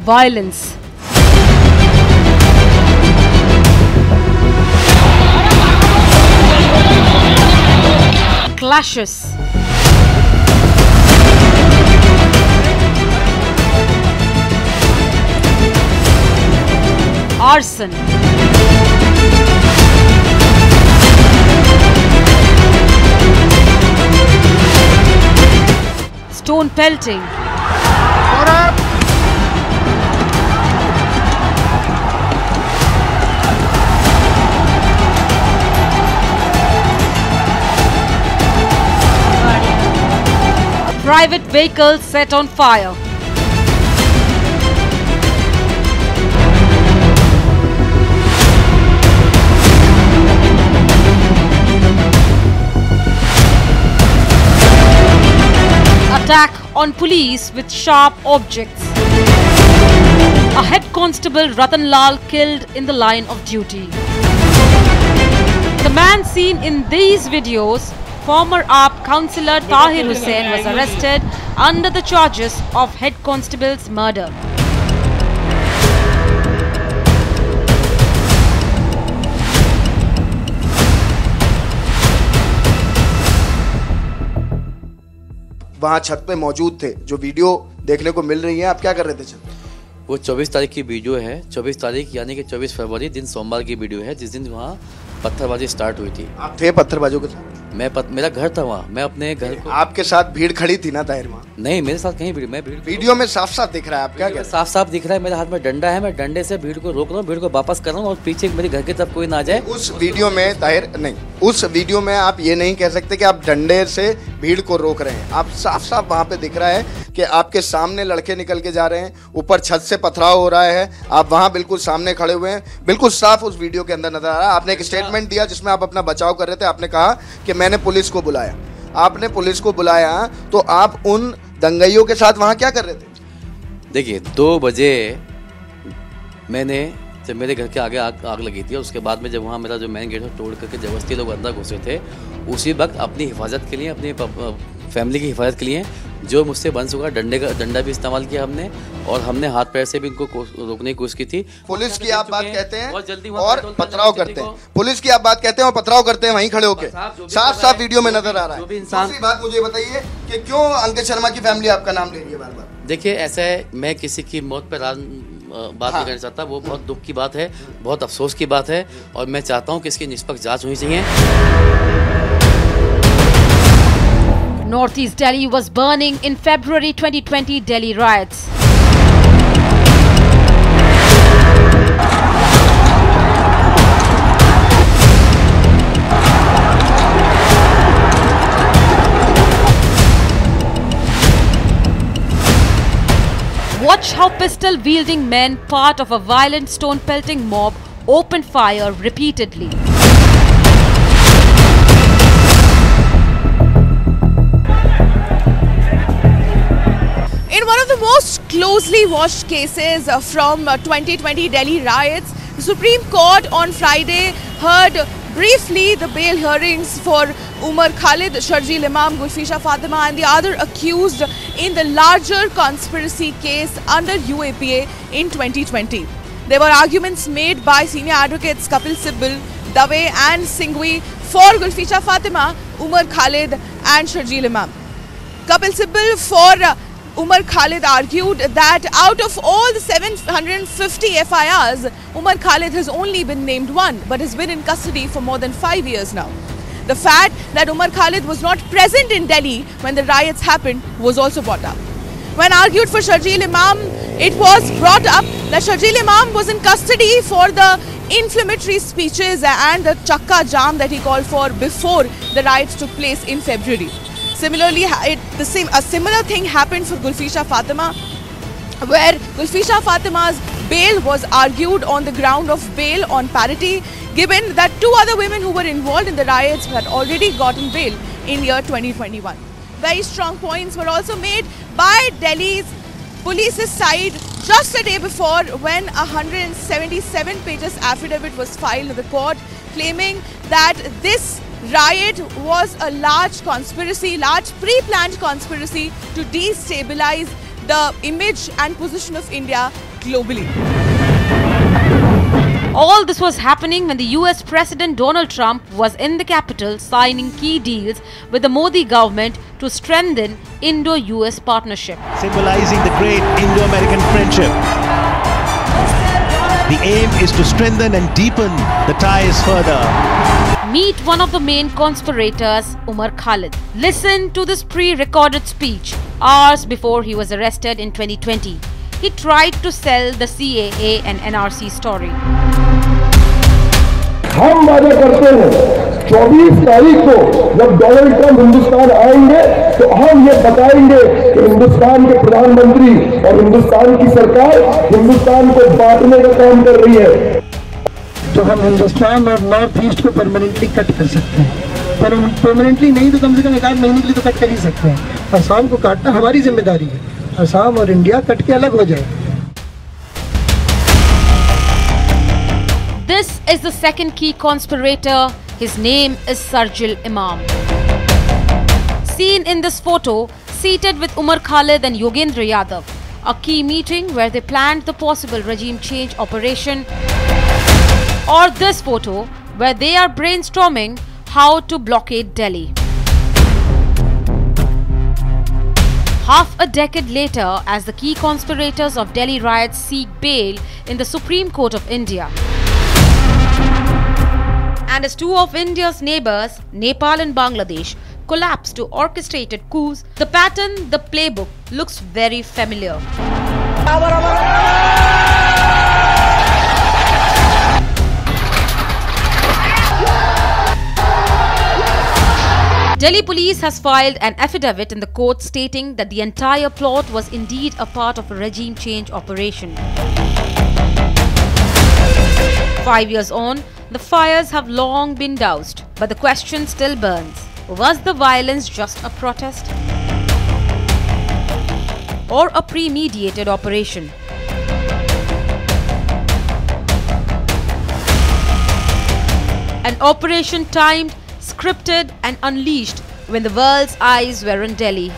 violence. Clashes. Arson. Stone pelting. Private vehicles set on fire. Attack on police with sharp objects. A head constable Ratan Lal killed in the line of duty. The man seen in these videos, former AAP councillor Tahir Hussain, was arrested under the charges of head constable's murder. वहां छत पे मौजूद थे, जो video देखने को मिल रही है, आप क्या कर रहे थे छत पे? वो 24 तारीख की वीडियो है। 24 तारीख यानी कि 24 फरवरी दिन सोमवार की वीडियो है, जिस दिन वहाँ पत्थरबाजी स्टार्ट हुई थी। आप थे पत्थरबाजों के साथ? मेरा घर था वहाँ, मैं अपने घर को। आपके साथ भीड़ खड़ी थी ना ताहिर वहाँ? नहीं, मेरे साथ कहीं भीड़, वीडियो में साफ साफ दिख रहा है। आप क्या कह रहे हैं? साफ साफ दिख रहा है, मेरे हाथ में डंडा है, मैं डंडे से भीड़ को रोक रहा हूँ, भीड़ को वापस कर रहा हूँ और पीछे मेरे घर की तरफ कोई ना जाए। उस वीडियो में ताहिर नहीं, उस वीडियो में आप ये नहीं कह सकते कि आप डंडे से भीड़ को रोक रहे हैं। आप साफ साफ वहाँ पे दिख रहा है कि आपके सामने लड़के निकल के जा रहे हैं, ऊपर छत से पथराव हो रहा है, आप वहाँ बिल्कुल सामने खड़े हुए हैं, बिल्कुल साफ उस वीडियो के अंदर नजर आ रहा है। आपने एक स्टेटमेंट दिया जिसमें आप अपना बचाव कर रहे थे। आपने कहा कि मैंने पुलिस को बुलाया। आपने पुलिस को बुलाया तो आप उन दंगाइयों के साथ वहाँ क्या कर रहे थे? देखिए, 2 बजे मैंने जब मेरे घर के आगे आग लगी थी और उसके बाद में जब वहाँ मेरा जो मेन गेट है तोड़ करके जबरदस्ती लोग अंदर घुसे थे, उसी वक्त अपनी हिफाजत के लिए, अपनी फैमिली की हिफाजत के लिए जो मुझसे बन चुका डंडा भी इस्तेमाल किया हमने, और हमने हाथ पैर से भी इनको रोकने की कोशिश की थी। पुलिस की आप बात कहते हैं और पथराव करते हैं, पुलिस की आप बात कहते हैं और पथराव करते हैं वहीं खड़े होके, साफ साफ वीडियो में नजर आ रहा है। दूसरी बात मुझे बताइए कि क्यों अंकित शर्मा की फैमिली आपका नाम ले रही है बार बार? देखिए, ऐसा है, मैं किसी की मौत पर बात नहीं करना चाहता, वो बहुत दुख की बात है, बहुत अफसोस की बात है, और मैं चाहता हूँ कि इसकी निष्पक्ष जांच होनी चाहिए। Northeast Delhi was burning in February 2020 Delhi riots. Watch how pistol-wielding men, part of a violent stone-pelting mob, opened fire repeatedly. In one of the most closely watched cases from 2020 Delhi riots, the Supreme Court on Friday heard briefly the bail hearings for Umar Khalid, Sharjeel Imam, Gulfisha Fatima and the other accused in the larger conspiracy case under UAPA in 2020. There were arguments made by senior advocates Kapil Sibal, Dave and Singhvi for Gulfisha Fatima, Umar Khalid and Sharjeel Imam. Kapil Sibal for Umar Khalid argued that out of all the 750 FIRs, Umar Khalid has only been named one, but has been in custody for more than 5 years now. The fact that Umar Khalid was not present in Delhi when the riots happened was also brought up. When argued for Sharjeel Imam, it was brought up that Sharjeel Imam was in custody for the inflammatory speeches and the chakka jam that he called for before the riots took place in February. Similarly, a similar thing happened for Gulfisha Fatima, where Gulfisha Fatima's bail was argued on the ground of bail on parity, given that 2 other women who were involved in the riots had already gotten bail in year 2021. Very strong points were also made by Delhi's police's side just a day before, when a 177 pages affidavit was filed in the court claiming that this riot was a large conspiracy, large pre-planned conspiracy to destabilize the image and position of India globally. All this was happening when the US President Donald Trump was in the capital signing key deals with the Modi government to strengthen Indo-US partnership. Symbolizing the great Indo-American friendship. The aim is to strengthen and deepen the ties further. Meet one of the main conspirators, Umar Khalid. Listen to this pre-recorded speech hours before he was arrested in 2020. He tried to sell the CAA and NRC story. हम वादा करते हैं 24 तारीख को जब Donald Trump Hindustan आएंगे तो हम ये बताएंगे कि हिंदुस्तान के प्रधानमंत्री और हिंदुस्तान की सरकार हिंदुस्तान को बांटने का काम कर रही है। तो हम हिंदुस्तान और नॉर्थ ईस्ट को परमानेंटली कट कर सकते हैं, पर परमानेंटली नहीं तो कम से कम 1 महीने के लिए तो कट कर ही सकते हैं। असम को काटना हमारी जिम्मेदारी है, असम और इंडिया कट के अलग हो जाए। This is the second key conspirator. His name is Sarjil Imam. Seen in this photo, seated with Umar Khalid and Yogendra Yadav, a key meeting where they planned the possible regime change operation. Or this photo, where they are brainstorming how to blockade Delhi. Half a decade later, as the key conspirators of Delhi riots seek bail in the Supreme Court of India. And as two of India's neighbors, Nepal and Bangladesh, collapse to orchestrated coups, the pattern, the playbook, looks very familiar. Delhi police has filed an affidavit in the court stating that the entire plot was indeed a part of a regime change operation. 5 years on, the fires have long been doused, but the question still burns. Was the violence just a protest? Or a premeditated operation? An operation timed, scripted and unleashed when the world's eyes were on Delhi.